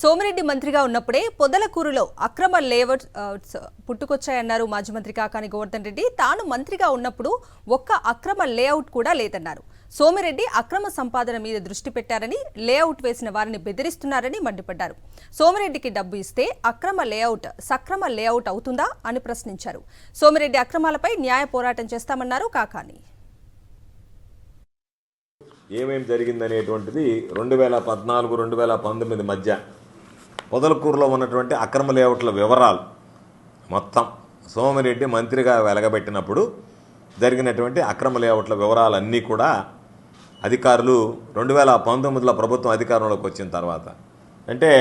సోమిరెడ్డి మంత్రిగా ఉన్నప్పుడే పొదలకూరులో అక్రమ లేఅవుట్స్ పుట్టుకొచ్చాయన్నారు మాజీ మంత్రి కాకాని గోవర్ధన్ రెడ్డి. తాను మంత్రిగా ఉన్నప్పుడు ఒక్క అక్రమ లేఅవుట్ కూడా లేదన్నారు. సోమిరెడ్డి అక్రమ సంపాదన మీద దృష్టి పెట్టారని, లేఅవుట్ వేసిన వారిని బెదిరిస్తున్నారని మండిపడ్డారు. సోమిరెడ్డికి డబ్బు ఇస్తే అక్రమ లేఅవుట్ సక్రమ లేఅవుట్ అవుతుందా అని ప్రశ్నించారు. సోమిరెడ్డి అక్రమాలపై న్యాయ పోరాటం చేస్తామన్నారు కాకాని. ఏమేమి జరిగిందనేటువంటిది 2014-2019 మధ్య పొదలకూరులో ఉన్నటువంటి అక్రమ లేఅవుట్ల వివరాలు మొత్తం సోమిరెడ్డి మంత్రిగా వెలగబెట్టినప్పుడు జరిగినటువంటి అక్రమ లేఅవుట్ల వివరాలన్నీ కూడా అధికారులు 2019లో ప్రభుత్వం అధికారంలోకి వచ్చిన తర్వాత, అంటే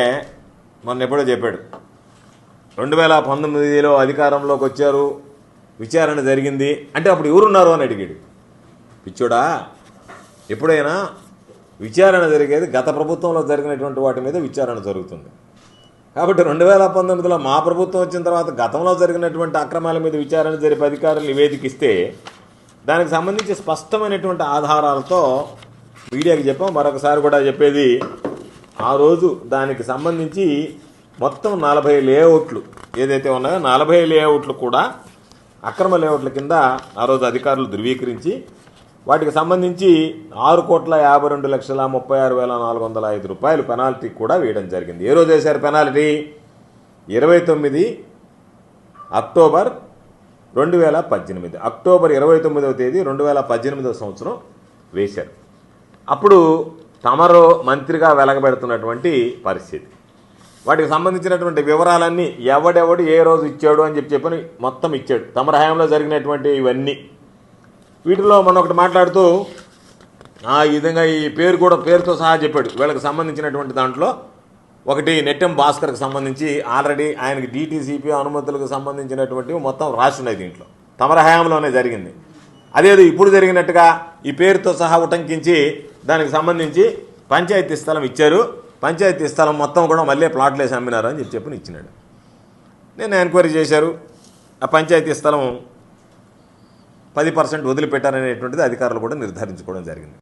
మొన్న ఎప్పుడో చెప్పాడు 2019లో అధికారంలోకి వచ్చారు, విచారణ జరిగింది అంటే అప్పుడు ఎవరున్నారు అని అడిగాడు. పిచ్చోడా, ఎప్పుడైనా విచారణ జరిగేది గత ప్రభుత్వంలో జరిగినటువంటి వాటి మీద విచారణ జరుగుతుంది. కాబట్టి 2019లో మా ప్రభుత్వం వచ్చిన తర్వాత గతంలో జరిగినటువంటి అక్రమాల మీద విచారణ జరిపి అధికారులు నివేదిక ఇస్తే దానికి సంబంధించి స్పష్టమైనటువంటి ఆధారాలతో మీడియాకి చెప్పాం. మరొకసారి కూడా చెప్పేది, ఆ రోజు దానికి సంబంధించి మొత్తం 40 లేఅవుట్లు ఏదైతే ఉన్నాయో 40 లేఅవుట్లు కూడా అక్రమ లేఅవుట్ల కింద ఆ రోజు అధికారులు ధృవీకరించి వాటికి సంబంధించి 6,52,36,405 రూపాయలు పెనాల్టీ కూడా వేయడం జరిగింది. ఏ రోజు వేశారు పెనాల్టీ? 29 అక్టోబర్ 2018, అక్టోబర్ 29వ తేదీ 2018 సంవత్సరం వేశారు. అప్పుడు తమరు మంత్రిగా వెలగబెడుతున్నటువంటి పరిస్థితి. వాటికి సంబంధించినటువంటి వివరాలన్నీ ఎవడెవడు ఏ రోజు ఇచ్చాడు అని చెప్పని మొత్తం ఇచ్చాడు. తమర హయాంలో జరిగినటువంటి ఇవన్నీ. వీటిలో మనం ఒకటి మాట్లాడుతూ ఈ విధంగా ఈ పేరు కూడా పేరుతో సహా చెప్పాడు. వీళ్ళకి సంబంధించినటువంటి దాంట్లో ఒకటి నెట్టెం భాస్కర్కి సంబంధించి ఆల్రెడీ ఆయనకి DTCP అనుమతులకు సంబంధించినటువంటివి మొత్తం రాసి ఉన్నాయి. దీంట్లో తమర హయాంలోనే జరిగింది. అదేదో ఇప్పుడు జరిగినట్టుగా ఈ పేరుతో సహా ఉటంకించి దానికి సంబంధించి పంచాయతీ స్థలం ఇచ్చారు, పంచాయతీ స్థలం మొత్తం కూడా మళ్ళీ ప్లాట్లు వేసి అమ్మినారు అని చెప్పి ఇచ్చినాడు. నేను ఎంక్వైరీ చేశారు. ఆ పంచాయతీ స్థలం 10% వదిలిపెట్టారనేటువంటిది అధికారులు కూడా నిర్ధారించుకోవడం జరిగింది.